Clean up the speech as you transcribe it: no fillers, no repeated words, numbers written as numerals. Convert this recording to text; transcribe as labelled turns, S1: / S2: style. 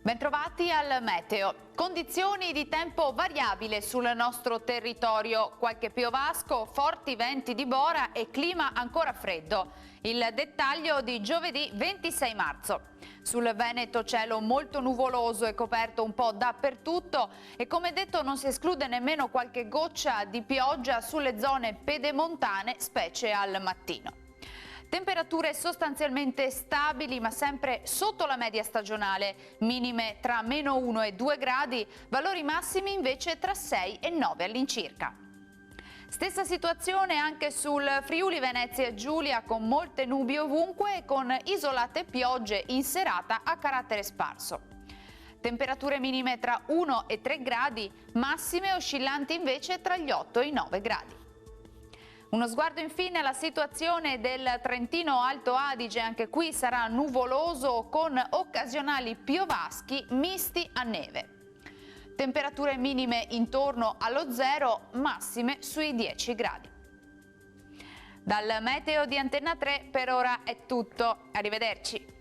S1: Bentrovati al meteo. Condizioni di tempo variabile sul nostro territorio, qualche piovasco, forti venti di bora e clima ancora freddo. Il dettaglio di giovedì 26 marzo. Sul Veneto cielo molto nuvoloso e coperto un po' dappertutto e come detto non si esclude nemmeno qualche goccia di pioggia sulle zone pedemontane, specie al mattino. Temperature sostanzialmente stabili ma sempre sotto la media stagionale, minime tra -1 e 2 gradi, valori massimi invece tra 6 e 9 all'incirca. Stessa situazione anche sul Friuli Venezia Giulia, con molte nubi ovunque e con isolate piogge in serata a carattere sparso. Temperature minime tra 1 e 3 gradi, massime oscillanti invece tra gli 8 e i 9 gradi. Uno sguardo infine alla situazione del Trentino Alto Adige, anche qui sarà nuvoloso con occasionali piovaschi misti a neve. Temperature minime intorno allo 0, massime sui 10 gradi. Dal meteo di Antenna 3 per ora è tutto, arrivederci.